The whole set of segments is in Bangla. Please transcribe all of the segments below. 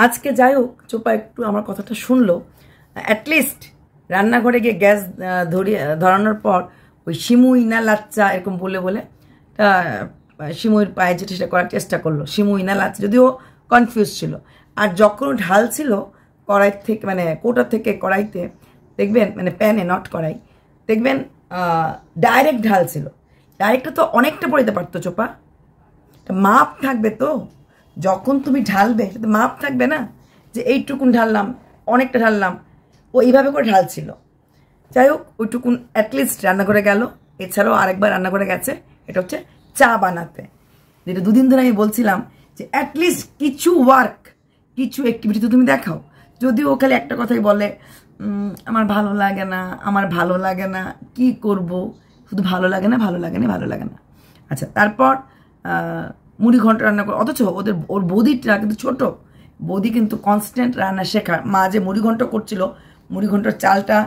আজকে যাই হোক চোপা একটু আমার কথাটা শুনলো, অ্যাটলিস্ট রান্নাঘরে গিয়ে গ্যাস ধরানোর পর ওই সিমুই না লাচ্চা এরকম বলে বলে সিমুইয়ের পায়ে যেটা সেটা করার চেষ্টা করলো। সিমুই না লাচ্চা, যদিও কনফিউজ ছিল। আর যখন ঢাল ছিল কড়াই থেকে, মানে কোটা থেকে কড়াইতে, দেখবেন মানে প্যানে নট কড়াই, দেখবেন ডাইরেক্ট ঢাল ছিল। ডাইরেক্টটা তো অনেকটা পড়িতে পারতো চোপা, মাপ থাকবে তো। যখন তুমি ঢালবে সেটা মাপ থাকবে না, যে এইটুকুন ঢাললাম অনেকটা ঢাললাম, ও এইভাবে করে ঢালছিল। যাই হোক ওইটুকুন অ্যাটলিস্ট রান্নাঘরে গেল। এছাড়াও আরেকবার রান্নাঘরে গেছে, এটা হচ্ছে চা বানাতে, যেটা দুদিন ধরে আমি বলছিলাম যে অ্যাটলিস্ট কিছু ওয়ার্ক, কিছু অ্যাক্টিভিটি তো তুমি দেখাও। যদিও ও খালি একটা কথাই বলে, আমার ভালো লাগে না, আমার ভালো লাগে না, কি করব, শুধু ভালো লাগে না, ভালো লাগে না, ভালো লাগে না। আচ্ছা, তারপর মুড়ি ঘন্ট রান্না করে, অথচ ওর বৌদিটা কিন্তু ছোট বৌদি, কিন্তু কনস্ট্যান্ট রান্না শেখার। মা যে মুড়ি ঘন্ট করছিল, মুড়ি ঘন্টর চালটা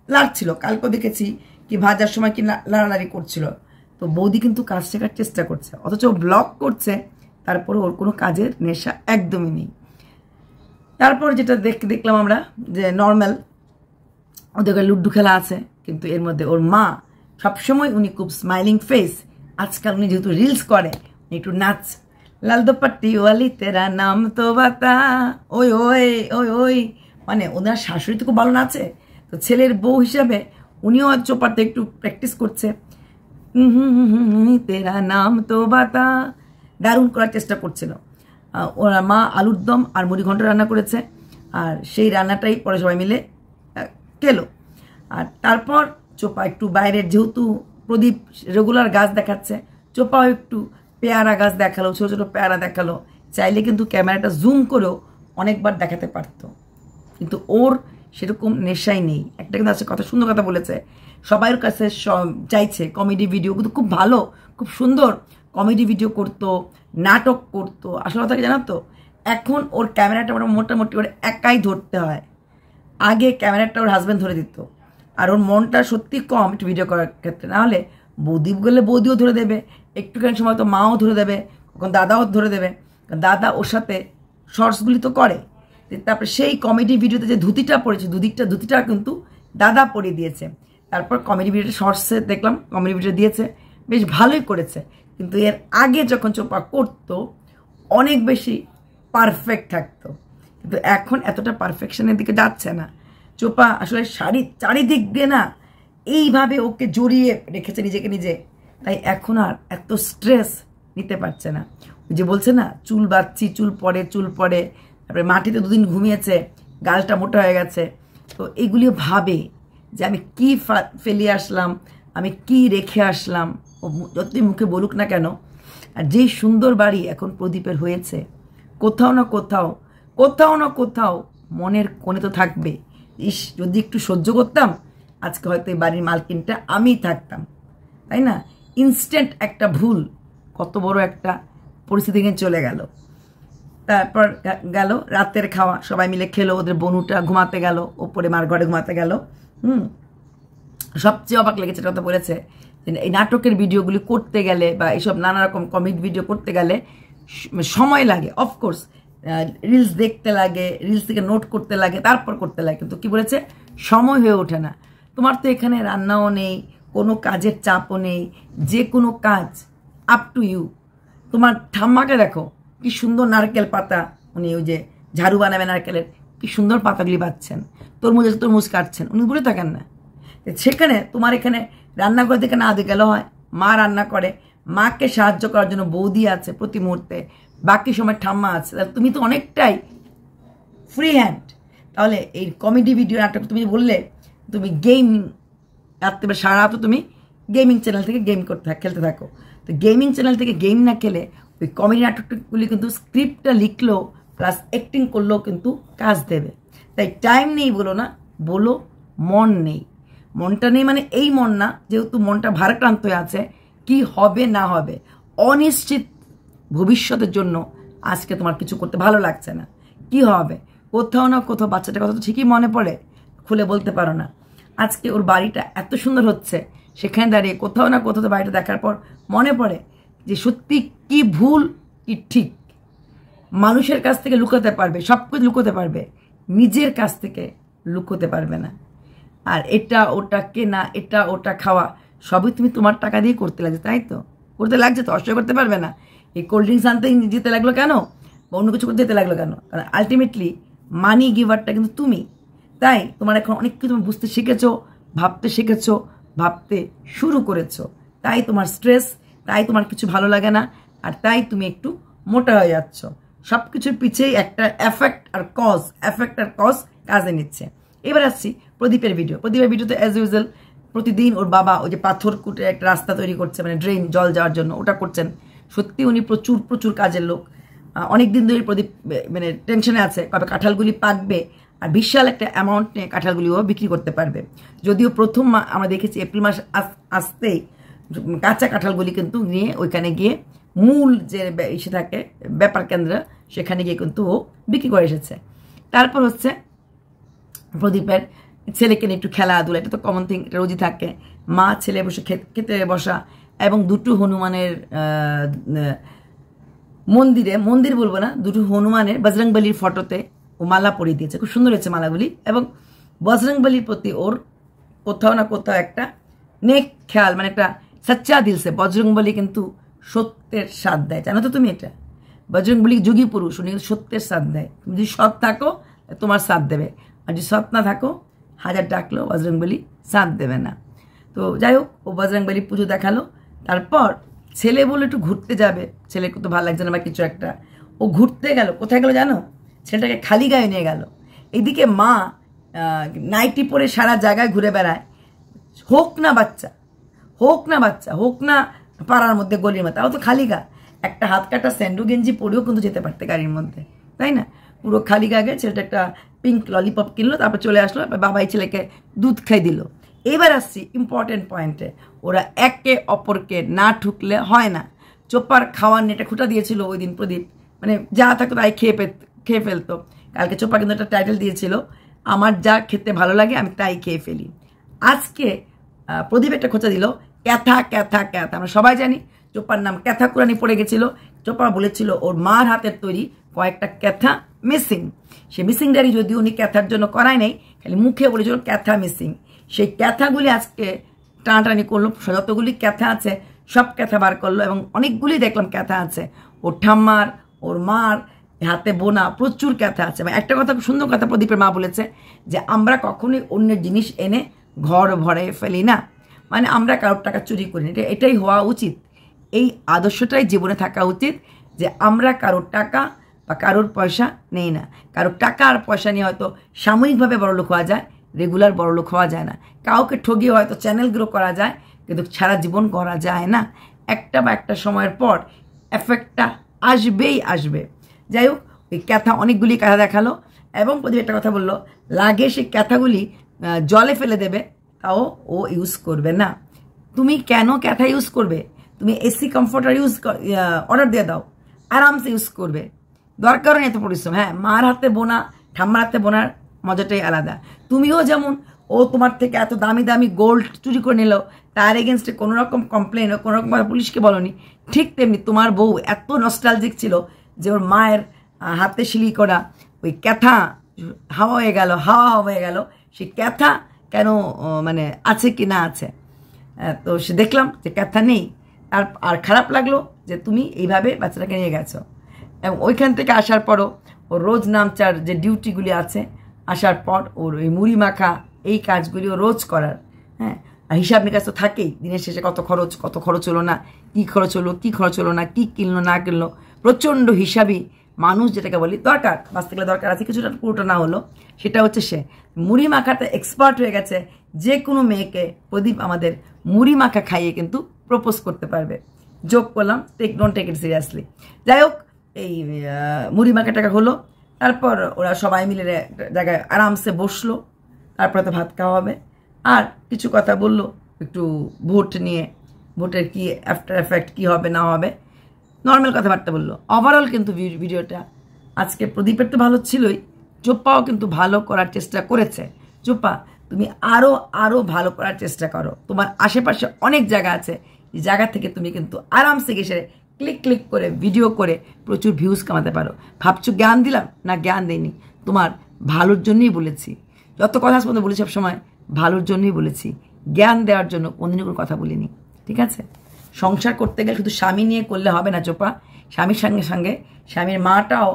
লাড়ছিল, কালকেও দেখেছি কি ভাজার সময় কি লাড়ালাড়ি করছিল। তো বৌদি কিন্তু কাজ শেখার চেষ্টা করছে, অথচ ও ব্লগ করছে, তারপরে ওর কোনো কাজের নেশা একদমই নেই। তারপর যেটা দেখলাম আমরা, যে নর্মাল ওদের লুড্ডু খেলা আছে, কিন্তু এর মধ্যে ওর মা সবসময়, উনি খুব স্মাইলিং ফেস। আজকাল উনি যেহেতু রিলস করে, একটু নাচ, লাল দোপাট্টি ওয়ালি তেরা নাম তো বাতা, ওই ওই ওই ওই, মানে ওনার শাশুড়ি তো খুব ভালো নাচে। তো ছেলের বউ হিসাবে উনিও চোপাতে একটু প্র্যাকটিস করছে, তেরা নাম তো বাতা, দারুণ করার চেষ্টা করছিল। ওরা মা আলুর দম আর মুড়ি ঘন্ট রান্না করেছে, আর সেই রান্নাটাই পরে সবাই মিলে খেলো। আর তারপর চোপা একটু বাইরের, যেহেতু প্রদীপ রেগুলার গাছ দেখাচ্ছে, চোপাও একটু পেয়ারা গাছ দেখালো, ছোটো ছোটো পেয়ারা দেখালো। চাইলে কিন্তু ক্যামেরাটা জুম করেও অনেকবার দেখাতে পারতো, কিন্তু ওর সেরকম নেশাই নেই। একটা কিন্তু আছে, কথা সুন্দর কথা বলেছে, সবাইয়ের কাছে চাইছে কমেডি ভিডিও, কিন্তু খুব ভালো, খুব সুন্দর কমেডি ভিডিও করতো, নাটক করতো। আসলে কথা কি জানো তো, এখন ওর ক্যামেরাটা মোটামুটি ওর একাই ধরতে হয়। আগে ক্যামেরাটা ওর হাজব্যান্ড ধরে দিত, আর ওর মনটা সত্যি কম একটু ভিডিও করার ক্ষেত্রে। নাহলে বৌদি গেলে বৌদিও ধরে দেবে, একটুখানি সময় তো মাও ধরে দেবে, কখন দাদাও ধরে দেবে। দাদা ওর সাথে শর্টসগুলি তো করে। তারপরে সেই কমেডি ভিডিওতে যে ধুতিটা পড়েছে, ধুতিটা কিন্তু দাদা পরিয়ে দিয়েছে। তারপর কমেডি ভিডিওটা শর্টসে দেখলাম, কমেডি ভিডিও দিয়েছে, বেশ ভালোই করেছে। কিন্তু এর আগে যখন চোপা করতো অনেক বেশি পারফেক্ট থাকতো, কিন্তু এখন এতটা পারফেকশনের দিকে যাচ্ছে না। চোপা আসলে চারিদিক দিয়ে না এইভাবে ওকে জড়িয়ে রেখেছে নিজেকে নিজে, তাই এখন আর এত স্ট্রেস নিতে পারছে না। ওই যে বলছে না, চুল বাঁধছি, চুল পড়ে, তারপরে মাটিতে দুদিন ঘুমিয়েছে, গালটা মোটা হয়ে গেছে। তো এইগুলিও ভাবে যে আমি কি ফেলিয়ে আসলাম, আমি কি রেখে আসলাম। ও যতই মুখে বলুক না কেন, আর যেই সুন্দর বাড়ি এখন প্রদীপের হয়েছে, কোথাও না কোথাও মনের কোণে তো থাকবে, ইস যদি একটু সহ্য করতাম, আজকে হয়তো এই বাড়ির মালকিনটা আমিই থাকতাম, তাই না? ইনস্ট্যান্ট একটা ভুল কত বড় একটা পরিস্থিতি নিয়ে চলে গেল। তারপর গেল রাতের খাওয়া, সবাই মিলে খেলো, ওদের বনুটা ঘুমাতে গেল, ওপরে মার ঘরে ঘুমাতে গেল। সবচেয়ে অবাক লেগেছে কথা বলেছে, এই নাটকের ভিডিওগুলি করতে গেলে বা এইসব নানা রকম কমেডি ভিডিও করতে গেলে সময় লাগে, অফকোর্স রিলস দেখতে লাগে, রিলস থেকে নোট করতে লাগে, তারপর করতে লাগে, কিন্তু কি বলেছে, সময় হয়ে ওঠে না। তোমার তো এখানে রান্নাও নেই, কোনো কাজের চাপও নেই, যে কোনো কাজ আপ টু ইউ। তোমার ঠাম্মাকে দেখো কি সুন্দর নারকেল পাতা, উনি ওই যে ঝাড়ু বানাবে নারকেলের, কি সুন্দর পাতাগুলি বাচ্ছেন, তরমুজ কাটছেন, উনি বলে থাকেন না। সেখানে তোমার এখানে রান্নাঘর থেকে না দিয়ে গেল হয়, মা রান্না করে, মাকে সাহায্য করার জন্য বৌদি আছে প্রতি মুহূর্তে, বাকি সময় ঠাম্মা আছে, তুমি তো অনেকটাই ফ্রি হ্যান্ড। তাহলে এই কমেডি ভিডিও নাটক তুমি বললে, তুমি গেমিং রাত্রে সারা রাত তুমি গেমিং চ্যানেল থেকে খেলতে থাকো। তো গেমিং চ্যানেল থেকে গেম না খেলে ওই কমেডি নাটকগুলি কিন্তু স্ক্রিপ্টটা লিখলেও প্লাস অ্যাক্টিং করলেও কিন্তু কাজ দেবে। তাই টাইম নেই বলো না, বলো মন নেই। মনটা নেই মানে এই মন না, যেহেতু মনটা ভারাক্রান্ত হয়ে আছে, কি হবে না হবে, অনিশ্চিত ভবিষ্যতের জন্য আজকে তোমার কিছু করতে ভালো লাগছে না। কি হবে, কোথাও না কোথাও বাচ্চাটার কথা তো ঠিকই মনে পড়ে, খুলে বলতে পারো না। আজকে ওর বাড়িটা এত সুন্দর হচ্ছে, সেখানে দাঁড়িয়ে কোথাও না কোথাও বাড়িটা দেখার পর মনে পড়ে যে সত্যি কি ভুল কি ঠিক। মানুষের কাছ থেকে লুকোতে পারবে, সব কিছু লুকোতে পারবে, নিজের কাছ থেকে লুকোতে পারবে না। আর এটা ওটা কেনা, এটা ওটা খাওয়া সবই তুমি তোমার টাকা দিয়ে করতে লাগছে, তাই তো? করতে লাগছে তো, অস্বীকার করতে পারবে না। এই কোল্ড ড্রিঙ্কস আনতে যেতে লাগলো কেন, বা অন্য কিছু করতে যেতে লাগলো কেন? কারণ আলটিমেটলি মানি গিভারটা কিন্তু তুমি। তাই তোমার এখন অনেক কিছু তুমি বুঝতে শিখেছো, ভাবতে শিখেছো, ভাবতে শুরু করেছো। তাই তোমার স্ট্রেস, তাই তোমার কিছু ভালো লাগে না, আর তাই তুমি একটু মোটা হয়ে যাচ্ছ। সব কিছুর পিছেই একটা এফেক্ট আর কজ কাজে নিচ্ছে। এবার আসছি প্রদীপের ভিডিও। প্রদীপের ভিডিওতে অ্যাজ ইউজুয়াল প্রতিদিন ওর বাবা ওই যে পাথর কুটে একটা রাস্তা তৈরি করছে, মানে ড্রেন, জল যাওয়ার জন্য, ওটা করছেন। সত্যি উনি প্রচুর প্রচুর কাজের লোক। অনেক দিন ধরে প্রদীপ মানে টেনশনে আছে কবে কাঁঠালগুলি পাকবে, আর বিশাল একটা অ্যামাউন্ট নিয়ে কাঁঠালগুলিও বিক্রি করতে পারবে। যদিও প্রথম আমরা দেখেছি এপ্রিল মাস আসতেই কাঁচা কাঁঠালগুলি কিন্তু নিয়ে ওইখানে গিয়ে মূল যে ইসে থাকে ব্যাপার কেন্দ্র, সেখানে গিয়ে কিন্তু ও বিক্রি করে এসেছে। তারপর হচ্ছে প্রদীপের ছেলেকে নিয়ে একটু খেলাধুলা, এটা তো কমন থিং, এটা রোজই থাকে। মা ছেলে বসে খেতে বসা, এবং দুটো হনুমানের মন্দির বলবো না, দুটো হনুমানের বজরংবলির ফটোতে ও মালা পরিয়ে দিয়েছে। খুব সুন্দর হয়েছে মালাগুলি, এবং বজরংবলির প্রতি ওর কোথাও না কোথাও একটা নেক খেয়াল, মানে একটা সচ্চা দিলসে। বজরংবলী কিন্তু সত্যের সাথ দেয়, জানো তো তুমি এটা? বজরংবলী যুগী পুরুষ, উনি কিন্তু সত্যের সাথ দেয়। তুমি যদি সৎ থাকো তোমার সাথ দেবে, আর যদি সৎ না থাকো হাজার ডাকলেও বজরংবলী সাথ দেবে না। তো যাই হোক, ও বজরংবলী পুজো দেখালো। তারপর ছেলে বলে একটু ঘুরতে যাবে, ছেলে তো ভালো লাগছে না বা কিছু একটা, ও ঘুরতে গেল। কোথায় গেল জানো? ছেলেটাকে খালি গায়ে নিয়ে গেল। এইদিকে মা নাইটি পরে সারা জায়গায় ঘুরে বেড়ায়। হোক না বাচ্চা, হোক না পাড়ার মধ্যে গলির মধ্যে, তাও তো খালি গা। একটা হাত কাটা স্যান্ডো গেঞ্জি পরেও কিন্তু যেতে পারতে গাড়ির মধ্যে, তাই না? পুরো খালি গা গিয়ে ছেলেটা একটা পিঙ্ক ললিপপ কিনলো, তারপর চলে আসলো, বাবাই ছেলেকে দুধ খাই দিল। এবার আসছি ইম্পর্টেন্ট পয়েন্টে। ওরা একে অপরকে না ঠুকলে হয় না। চোপার খাওয়ার নেটে খুঁটা দিয়েছিল ওই দিন প্রদীপ, মানে যা থাকতো তাই খেয়ে ফেলতো। কালকে চোপা কিন্তু একটা টাইটেল দিয়েছিল, আমার যা খেতে ভালো লাগে আমি তাই খেয়ে ফেলি। আজকে প্রদীপ একটা খোঁচা দিল, ক্যাথা ক্যাথা ক্যাথা। আমরা সবাই জানি চোপার নাম ক্যাথা কুরানি পড়ে গেছিল। চোপা বলেছিল ওর মার হাতের তৈরি কয়েকটা ক্যাথা মিসিং। সে মিসিং ডায়েরি যদি উনি ক্যাথার জন্য করায় নাই, খালি মুখে বলেছিল ক্যাথা মিসিং। সেই ক্যাথাগুলি আজকে টানাটানি করলো, যতগুলি ক্যাথা আছে সব ক্যাথা বার করলো, এবং অনেকগুলি দেখলাম ক্যাথা আছে ওর ঠাম্মার, ওর মার হাতে বোনা প্রচুর ক্যাথা আছে। একটা কথা, সুন্দর কথা প্রদীপের মা বলেছে যে আমরা কখনোই অন্যের জিনিস এনে ঘর ভরে ফেলি না, মানে আমরা কারোর টাকা চুরি করি না। এটাই হওয়া উচিত, এই আদর্শটাই জীবনে থাকা উচিত, যে আমরা কারোর টাকা বা কারোর পয়সা নেই না। কারোর টাকা আর পয়সা নিয়ে হয়তো সাময়িকভাবে বড়লোক হওয়া যায়, রেগুলার বড়লোক হওয়া যায় না। কাউকে ঠগিয়ে হয়তো চ্যানেল গ্রো করা যায়, কিন্তু সারা জীবন করা যায় না। একটা বা একটা সময়ের পর এফেক্টটা আসবেই আসবে। যাই হোক, ওই ক্যাথা অনেকগুলি ক্যাথা দেখালো, এবং প্রদীপ একটা কথা বললো, লাগে সেই ক্যাথাগুলি জলে ফেলে দেবে, তাও ও ইউজ করবে না। তুমি কেন ক্যাথা ইউজ করবে? তুমি এসি কমফোর্টার অর্ডার দিয়ে দাও, আরামসে ইউজ করবে, দরকার নেই এত পরিশ্রম। হ্যাঁ, মার হাতে বোনা, ঠাম্মার হাতে বোনার মজাটাই আলাদা। তুমিও যেমন, ও তোমার থেকে এত দামি দামি গোল্ড চুরি করে নিল, তার এগেনস্টে কোনো রকম কমপ্লেন, কোনো রকম পুলিশকে বলনি, ঠিক তেমনি তোমার বউ এত নস্টালজিক ছিল যে ওর মায়ের হাতে শিলি করা ওই ক্যাথা হাওয়া হয়ে গেল। সেই ক্যাথা কেন মানে আছে কি না আছে, তো সে দেখলাম যে ক্যাথা নেই। আর খারাপ লাগলো যে তুমি এইভাবে বাচ্চাটাকে নিয়ে গেছো। এবং ওইখান থেকে আসার পরও ওর রোজ নামচার যে ডিউটিগুলি আছে, আসার পর ওর ওই মুড়ি মাখা এই কাজগুলিও রোজ করার, হ্যাঁ, আর হিসাব নিকাশ তো থাকেই, দিনের শেষে কত খরচ হলো না, কি খরচ হলো না, কি কিনলো না কিনলো, প্রচণ্ড হিসাবই মানুষ যেটাকে বলি। দরকার, বাঁচতে গেলে দরকার আছে, কিছুটা পুরোটা না হলো। সেটা হচ্ছে সে মুড়ি মাখাতে এক্সপার্ট হয়ে গেছে। যে কোনো মেয়েকে প্রদীপ আমাদের মুড়ি মাখা খাইয়ে কিন্তু প্রপোজ করতে পারবে। যোগ করলাম, ডোন্ট টেক ইট সিরিয়াসলি। যাই হোক, এই মুড়ি মাখাটা হলো, তারপর ওরা সবাই মিলে জায়গায় আরামসে বসলো, তারপরে তো ভাত খাওয়া হবে। আর কিছু কথা বললো একটু ভোট নিয়ে, ভোটের কি আফটার এফেক্ট কী হবে না হবে, নর্মাল কথাবার্তা বললো। ওভারঅল কিন্তু ভিডিওটা আজকে প্রদীপের তো ভালো ছিলই, চোপ্পাও কিন্তু ভালো করার চেষ্টা করেছে। চোপ্পা, তুমি আরও ভালো করার চেষ্টা করো। তোমার আশেপাশে অনেক জায়গা আছে, এই জায়গা থেকে তুমি কিন্তু আরামসে গেছে ক্লিক ক্লিক করে ভিডিও করে প্রচুর ভিউজ কামাতে পারো। ভাবছো জ্ঞান দিলাম, না জ্ঞান দেইনি, তোমার ভালোর জন্যই বলেছি। যত কথা পর্যন্ত বলেছি সব সময় ভালোর জন্যই বলেছি, জ্ঞান দেওয়ার জন্য কোনদিনও কোনো কথা বলিনি, ঠিক আছে? সংসার করতে গেলে শুধু স্বামী নিয়ে করলে হবে না চোপা, স্বামীর সঙ্গে সঙ্গে স্বামীর মাটাও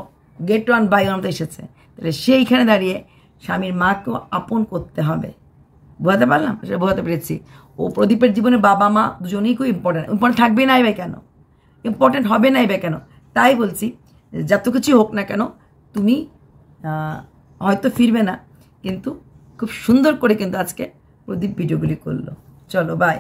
গেট ওয়ান বাই ওয়ান মতো এসেছে, তাহলে সেইখানে দাঁড়িয়ে স্বামীর মাকেও আপন করতে হবে। বোঝাতে পারলাম? সেটা বোঝাতে পেরেছি। ও প্রদীপের জীবনে বাবা মা দুজনেই খুব ইম্পর্টেন্ট থাকবে নাই বা কেন, ইম্পর্টেন্ট হবে নাই বা কেন? তাই বলছি যত কিছু হোক না কেন তুমি হয়তো ফিরবে না, কিন্তু খুব সুন্দর করে কিন্তু আজকে প্রদীপ ভিডিওগুলি করলো। চলো বাই।